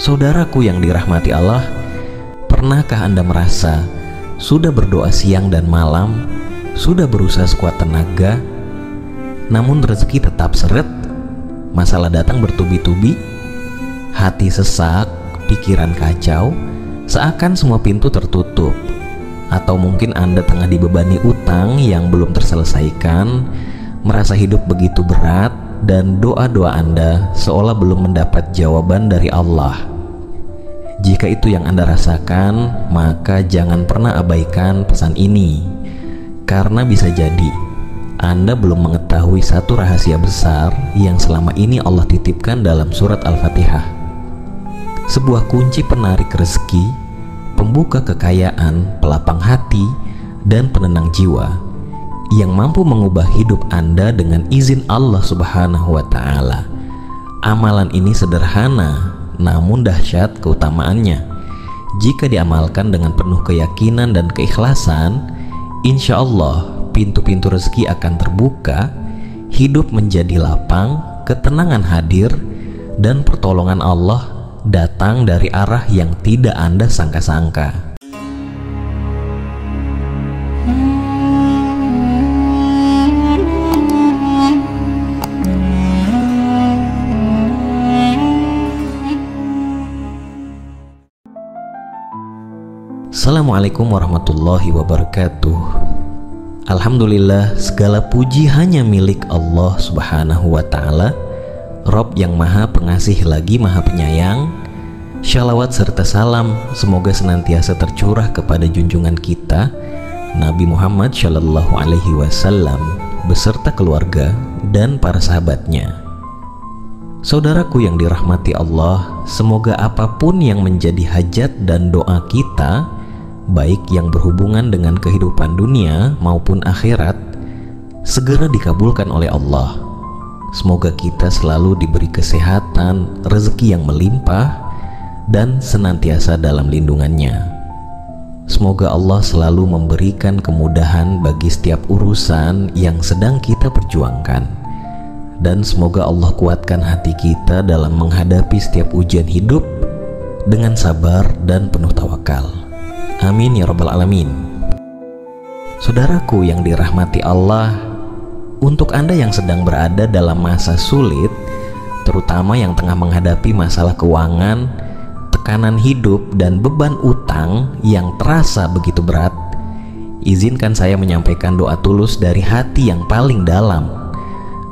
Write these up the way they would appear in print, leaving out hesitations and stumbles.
Saudaraku yang dirahmati Allah, pernahkah Anda merasa sudah berdoa siang dan malam, sudah berusaha sekuat tenaga, namun rezeki tetap seret, masalah datang bertubi-tubi, hati sesak, pikiran kacau, seakan semua pintu tertutup? Atau mungkin Anda tengah dibebani utang yang belum terselesaikan, merasa hidup begitu berat, dan doa-doa Anda seolah belum mendapat jawaban dari Allah. Jika itu yang Anda rasakan, maka jangan pernah abaikan pesan ini, karena bisa jadi Anda belum mengetahui satu rahasia besar yang selama ini Allah titipkan dalam surat Al-Fatihah. Sebuah kunci penarik rezeki, pembuka kekayaan, pelapang hati, dan penenang jiwa, yang mampu mengubah hidup Anda dengan izin Allah Subhanahu wa Ta'ala. Amalan ini sederhana, namun dahsyat keutamaannya. Jika diamalkan dengan penuh keyakinan dan keikhlasan, insya Allah pintu-pintu rezeki akan terbuka, hidup menjadi lapang, ketenangan hadir, dan pertolongan Allah datang dari arah yang tidak Anda sangka-sangka. Assalamualaikum warahmatullahi wabarakatuh. Alhamdulillah, segala puji hanya milik Allah Subhanahu wa Ta'ala, Rob yang maha pengasih lagi maha penyayang. Shalawat serta salam semoga senantiasa tercurah kepada junjungan kita Nabi Muhammad Shallallahu Alaihi Wasallam beserta keluarga dan para sahabatnya. Saudaraku yang dirahmati Allah, semoga apapun yang menjadi hajat dan doa kita, baik yang berhubungan dengan kehidupan dunia maupun akhirat, segera dikabulkan oleh Allah. Semoga kita selalu diberi kesehatan, rezeki yang melimpah, dan senantiasa dalam lindungannya. Semoga Allah selalu memberikan kemudahan bagi setiap urusan yang sedang kita perjuangkan, dan semoga Allah kuatkan hati kita dalam menghadapi setiap ujian hidup dengan sabar dan penuh tawakal. Amin ya rabbal alamin. Saudaraku yang dirahmati Allah, untuk Anda yang sedang berada dalam masa sulit, terutama yang tengah menghadapi masalah keuangan, tekanan hidup, dan beban utang yang terasa begitu berat, izinkan saya menyampaikan doa tulus dari hati yang paling dalam.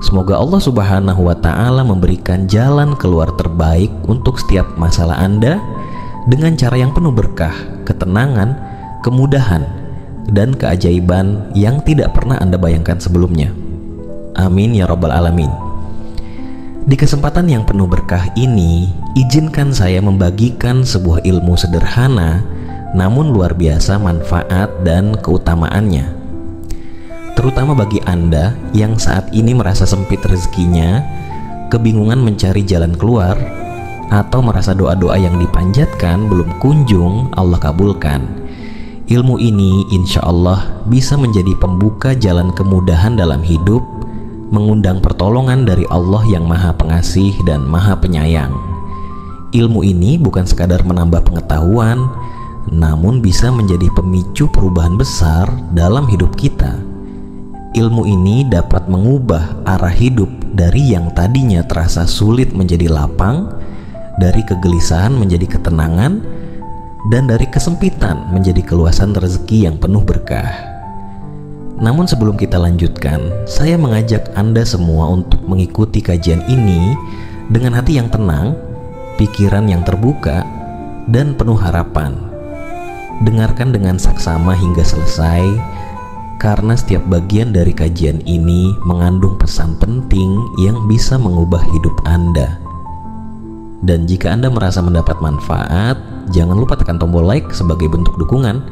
Semoga Allah Subhanahu wa Ta'ala memberikan jalan keluar terbaik untuk setiap masalah Anda dengan cara yang penuh berkah, ketenangan, kemudahan, dan keajaiban yang tidak pernah Anda bayangkan sebelumnya. Amin ya rabbal alamin. Di kesempatan yang penuh berkah ini, izinkan saya membagikan sebuah ilmu sederhana namun luar biasa manfaat dan keutamaannya, terutama bagi Anda yang saat ini merasa sempit rezekinya, kebingungan mencari jalan keluar, atau merasa doa-doa yang dipanjatkan belum kunjung Allah kabulkan. Ilmu ini insya Allah bisa menjadi pembuka jalan kemudahan dalam hidup, mengundang pertolongan dari Allah yang maha pengasih dan maha penyayang. Ilmu ini bukan sekadar menambah pengetahuan, namun bisa menjadi pemicu perubahan besar dalam hidup kita. Ilmu ini dapat mengubah arah hidup dari yang tadinya terasa sulit menjadi lapang, dari kegelisahan menjadi ketenangan, dan dari kesempitan menjadi keluasan rezeki yang penuh berkah. Namun sebelum kita lanjutkan, saya mengajak Anda semua untuk mengikuti kajian ini dengan hati yang tenang, pikiran yang terbuka, dan penuh harapan. Dengarkan dengan saksama hingga selesai, karena setiap bagian dari kajian ini mengandung pesan penting yang bisa mengubah hidup Anda. Dan jika Anda merasa mendapat manfaat, jangan lupa tekan tombol like sebagai bentuk dukungan,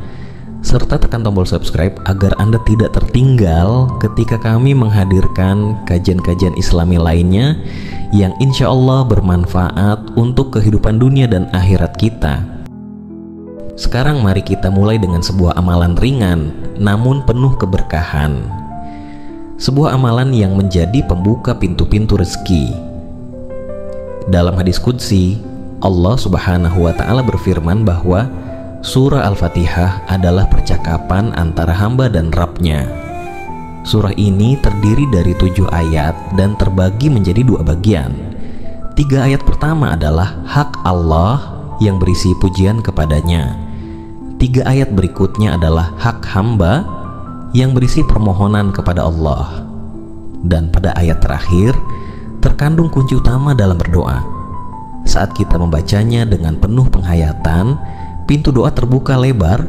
serta tekan tombol subscribe agar Anda tidak tertinggal ketika kami menghadirkan kajian-kajian Islami lainnya yang insya Allah bermanfaat untuk kehidupan dunia dan akhirat kita. Sekarang mari kita mulai dengan sebuah amalan ringan namun penuh keberkahan. Sebuah amalan yang menjadi pembuka pintu-pintu rezeki. Dalam hadis qudsi, Allah Subhanahu wa Ta'ala berfirman bahwa surah Al-Fatihah adalah percakapan antara hamba dan Rabb-Nya. Surah ini terdiri dari 7 ayat dan terbagi menjadi 2 bagian. 3 ayat pertama adalah hak Allah yang berisi pujian kepadanya. 3 ayat berikutnya adalah hak hamba yang berisi permohonan kepada Allah. Dan pada ayat terakhir terkandung kunci utama dalam berdoa. Saat kita membacanya dengan penuh penghayatan, pintu doa terbuka lebar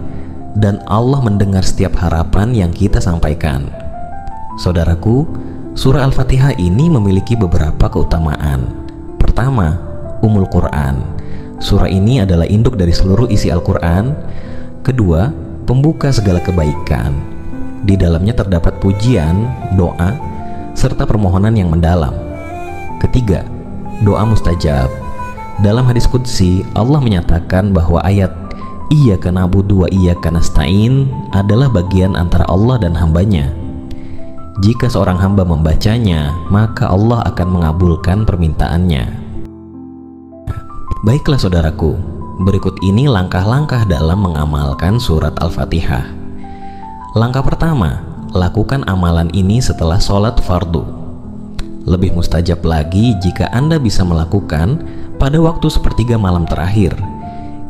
dan Allah mendengar setiap harapan yang kita sampaikan. Saudaraku, surah Al-Fatihah ini memiliki beberapa keutamaan. Pertama, Ummul Quran. Surah ini adalah induk dari seluruh isi Al-Quran. Kedua, pembuka segala kebaikan. Di dalamnya terdapat pujian, doa, serta permohonan yang mendalam. Ketiga, doa mustajab. Dalam hadis qudsi, Allah menyatakan bahwa ayat Iyyaka na'budu wa iyyaka nasta'in adalah bagian antara Allah dan hambanya. Jika seorang hamba membacanya, maka Allah akan mengabulkan permintaannya. Baiklah saudaraku, berikut ini langkah-langkah dalam mengamalkan surat Al-Fatihah. Langkah pertama, lakukan amalan ini setelah sholat fardu. Lebih mustajab lagi jika Anda bisa melakukan pada waktu sepertiga malam terakhir,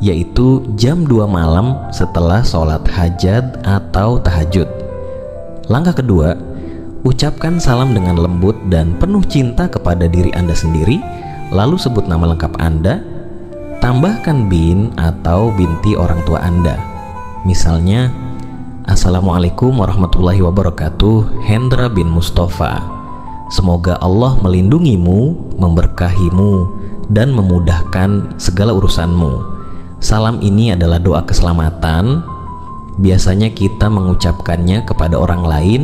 yaitu jam 2 malam setelah sholat hajat atau tahajud. Langkah kedua, ucapkan salam dengan lembut dan penuh cinta kepada diri Anda sendiri, lalu sebut nama lengkap Anda, tambahkan bin atau binti orang tua Anda. Misalnya, Assalamualaikum warahmatullahi wabarakatuh, Hendra bin Mustafa. Semoga Allah melindungimu, memberkahimu, dan memudahkan segala urusanmu. Salam ini adalah doa keselamatan. Biasanya kita mengucapkannya kepada orang lain,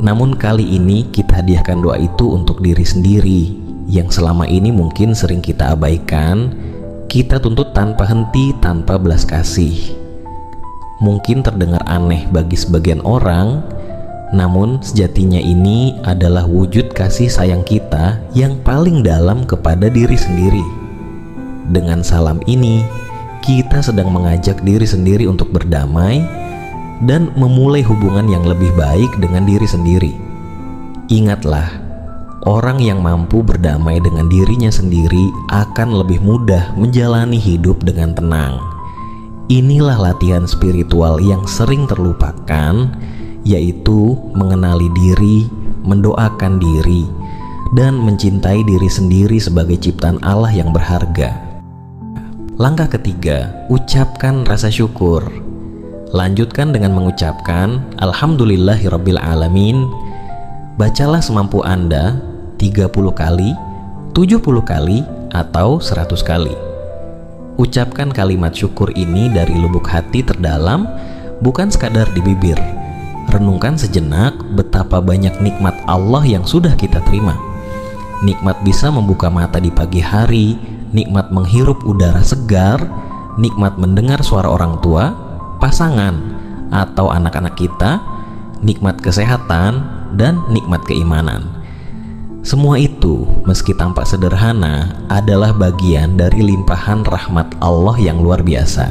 namun kali ini kita hadiahkan doa itu untuk diri sendiri yang selama ini mungkin sering kita abaikan, kita tuntut tanpa henti, tanpa belas kasih. Mungkin terdengar aneh bagi sebagian orang, namun sejatinya ini adalah wujud kasih sayang kita yang paling dalam kepada diri sendiri. Dengan salam ini, kita sedang mengajak diri sendiri untuk berdamai dan memulai hubungan yang lebih baik dengan diri sendiri. Ingatlah, orang yang mampu berdamai dengan dirinya sendiri akan lebih mudah menjalani hidup dengan tenang. Inilah latihan spiritual yang sering terlupakan, yaitu mengenali diri, mendoakan diri, dan mencintai diri sendiri sebagai ciptaan Allah yang berharga. Langkah ketiga, ucapkan rasa syukur. Lanjutkan dengan mengucapkan Alhamdulillahirabbil alamin. Bacalah semampu Anda 30 kali, 70 kali, atau 100 kali. Ucapkan kalimat syukur ini dari lubuk hati terdalam, bukan sekadar di bibir. Renungkan sejenak betapa banyak nikmat Allah yang sudah kita terima. Nikmat bisa membuka mata di pagi hari, nikmat menghirup udara segar, nikmat mendengar suara orang tua, pasangan, atau anak-anak kita, nikmat kesehatan, dan nikmat keimanan. Semua itu, meski tampak sederhana, adalah bagian dari limpahan rahmat Allah yang luar biasa.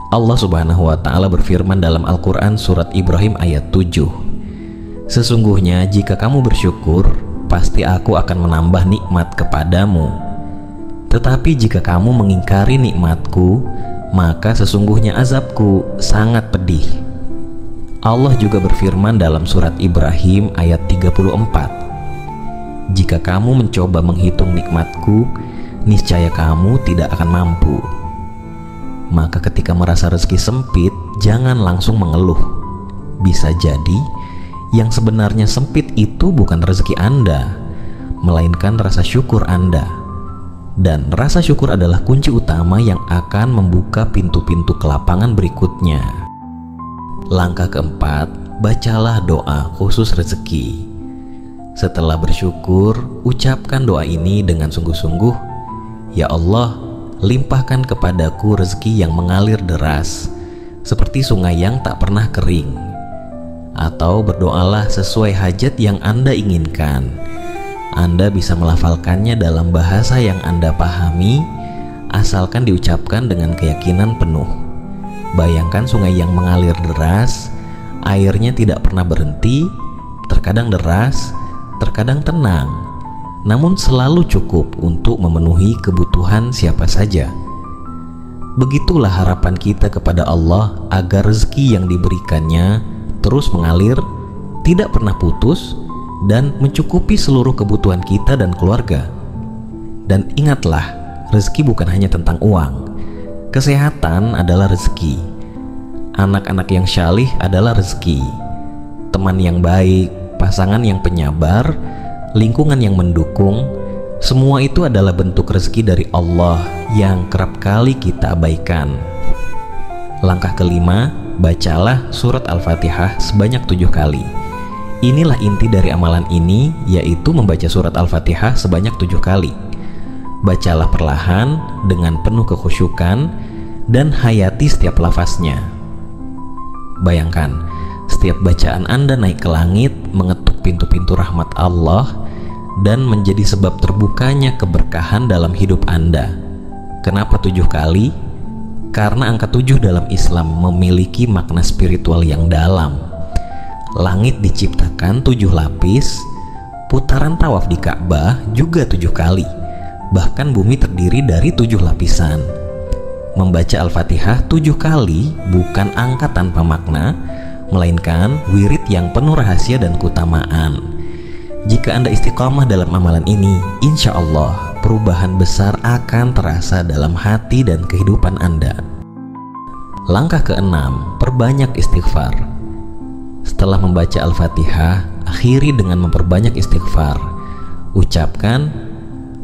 Allah Subhanahu wa Ta'ala berfirman dalam Al-Quran surat Ibrahim ayat 7, sesungguhnya jika kamu bersyukur, pasti aku akan menambah nikmat kepadamu. Tetapi jika kamu mengingkari nikmatku, maka sesungguhnya azabku sangat pedih. Allah juga berfirman dalam surat Ibrahim ayat 34, jika kamu mencoba menghitung nikmatku, niscaya kamu tidak akan mampu. Maka ketika merasa rezeki sempit, jangan langsung mengeluh. Bisa jadi yang sebenarnya sempit itu bukan rezeki Anda, melainkan rasa syukur Anda. Dan rasa syukur adalah kunci utama yang akan membuka pintu-pintu kelapangan berikutnya. Langkah keempat, bacalah doa khusus rezeki. Setelah bersyukur, ucapkan doa ini dengan sungguh-sungguh. Ya Allah, limpahkan kepadaku rezeki yang mengalir deras, seperti sungai yang tak pernah kering. Atau berdoalah sesuai hajat yang Anda inginkan. Anda bisa melafalkannya dalam bahasa yang Anda pahami, asalkan diucapkan dengan keyakinan penuh. Bayangkan sungai yang mengalir deras, airnya tidak pernah berhenti, terkadang deras, terkadang tenang, namun selalu cukup untuk memenuhi kebutuhan siapa saja. Begitulah harapan kita kepada Allah agar rezeki yang diberikannya terus mengalir, tidak pernah putus, dan mencukupi seluruh kebutuhan kita dan keluarga. Dan ingatlah, rezeki bukan hanya tentang uang. Kesehatan adalah rezeki. Anak-anak yang syalih adalah rezeki. Teman yang baik, pasangan yang penyabar, lingkungan yang mendukung, semua itu adalah bentuk rezeki dari Allah yang kerap kali kita abaikan. Langkah kelima, bacalah surat Al-Fatihah sebanyak 7 kali. Inilah inti dari amalan ini, yaitu membaca surat Al-Fatihah sebanyak 7 kali. Bacalah perlahan dengan penuh kekhusyukan dan hayati setiap lafaznya. Bayangkan, setiap bacaan Anda naik ke langit, mengetuk pintu-pintu rahmat Allah, dan menjadi sebab terbukanya keberkahan dalam hidup Anda. Kenapa 7 kali? Karena angka 7 dalam Islam memiliki makna spiritual yang dalam. Langit diciptakan 7 lapis, putaran tawaf di Ka'bah juga 7 kali, bahkan bumi terdiri dari 7 lapisan. Membaca Al-Fatihah 7 kali bukan angka tanpa makna, melainkan wirid yang penuh rahasia dan keutamaan. Jika Anda istiqamah dalam amalan ini, insya Allah perubahan besar akan terasa dalam hati dan kehidupan Anda. Langkah keenam, perbanyak istighfar. Setelah membaca Al-Fatihah, akhiri dengan memperbanyak istighfar. Ucapkan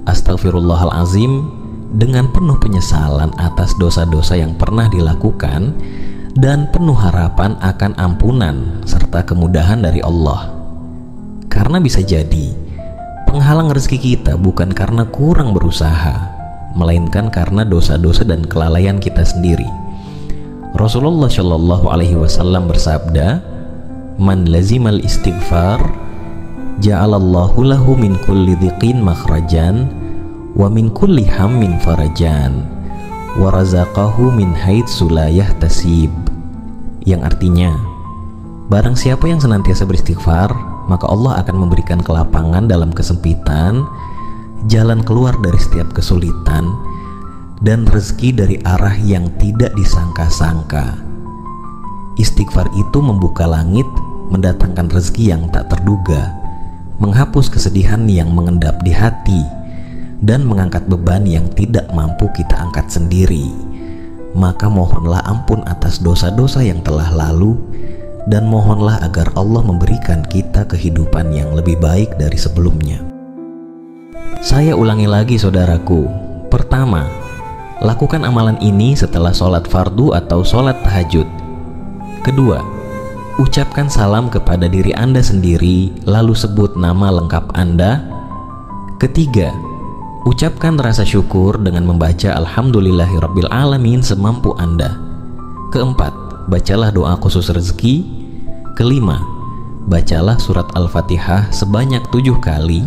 Astaghfirullahalazim dengan penuh penyesalan atas dosa-dosa yang pernah dilakukan dan penuh harapan akan ampunan serta kemudahan dari Allah. Karena bisa jadi penghalang rezeki kita bukan karena kurang berusaha, melainkan karena dosa-dosa dan kelalaian kita sendiri. Rasulullah Shallallahu Alaihi Wasallam bersabda, "Man lazimal istighfar, ja'alallahu lahu min kulli dhiqin makhrajan, wa min kulli hammin farajan, wa razaqahu min haitsu la yahtasib." Yang artinya, barang siapa yang senantiasa beristighfar, maka Allah akan memberikan kelapangan dalam kesempitan, jalan keluar dari setiap kesulitan, dan rezeki dari arah yang tidak disangka-sangka. Istighfar itu membuka langit, mendatangkan rezeki yang tak terduga, menghapus kesedihan yang mengendap di hati, dan mengangkat beban yang tidak mampu kita angkat sendiri. Maka mohonlah ampun atas dosa-dosa yang telah lalu, dan mohonlah agar Allah memberikan kita kehidupan yang lebih baik dari sebelumnya. Saya ulangi lagi saudaraku. Pertama, lakukan amalan ini setelah sholat fardu atau sholat tahajud. Kedua, ucapkan salam kepada diri Anda sendiri, lalu sebut nama lengkap Anda. Ketiga, ucapkan rasa syukur dengan membaca Alhamdulillahirabbil alamin semampu Anda. Keempat, bacalah doa khusus rezeki. Kelima, bacalah surat Al-Fatihah sebanyak 7 kali.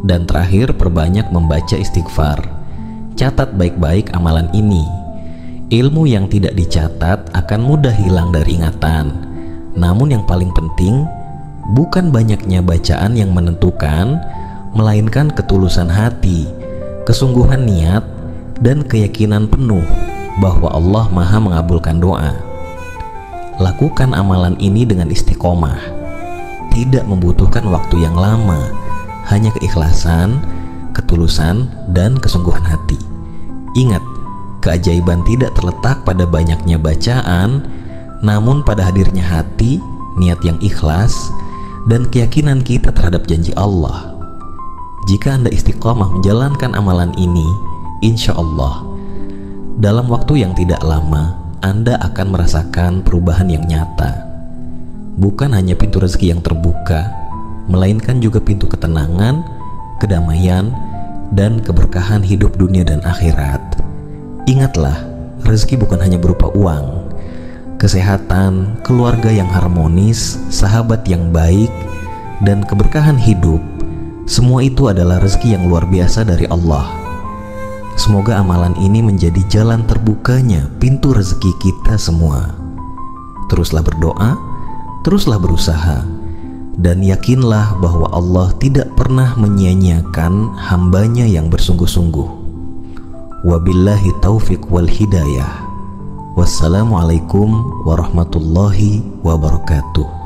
Dan terakhir, perbanyak membaca istighfar. Catat baik-baik amalan ini. Ilmu yang tidak dicatat akan mudah hilang dari ingatan. Namun yang paling penting, bukan banyaknya bacaan yang menentukan, melainkan ketulusan hati, kesungguhan niat, dan keyakinan penuh bahwa Allah Maha mengabulkan doa. Lakukan amalan ini dengan istiqomah. Tidak membutuhkan waktu yang lama, hanya keikhlasan, ketulusan, dan kesungguhan hati. Ingat, keajaiban tidak terletak pada banyaknya bacaan, namun pada hadirnya hati, niat yang ikhlas, dan keyakinan kita terhadap janji Allah. Jika Anda istiqomah menjalankan amalan ini, insya Allah dalam waktu yang tidak lama Anda akan merasakan perubahan yang nyata. Bukan hanya pintu rezeki yang terbuka, melainkan juga pintu ketenangan, kedamaian, dan keberkahan hidup dunia dan akhirat. Ingatlah, rezeki bukan hanya berupa uang. Kesehatan, keluarga yang harmonis, sahabat yang baik, dan keberkahan hidup, semua itu adalah rezeki yang luar biasa dari Allah. Semoga amalan ini menjadi jalan terbukanya pintu rezeki kita semua. Teruslah berdoa, teruslah berusaha, dan yakinlah bahwa Allah tidak pernah menyia-nyiakan hambanya yang bersungguh-sungguh. Wabillahi taufiq wal hidayah. Wassalamualaikum warahmatullahi wabarakatuh.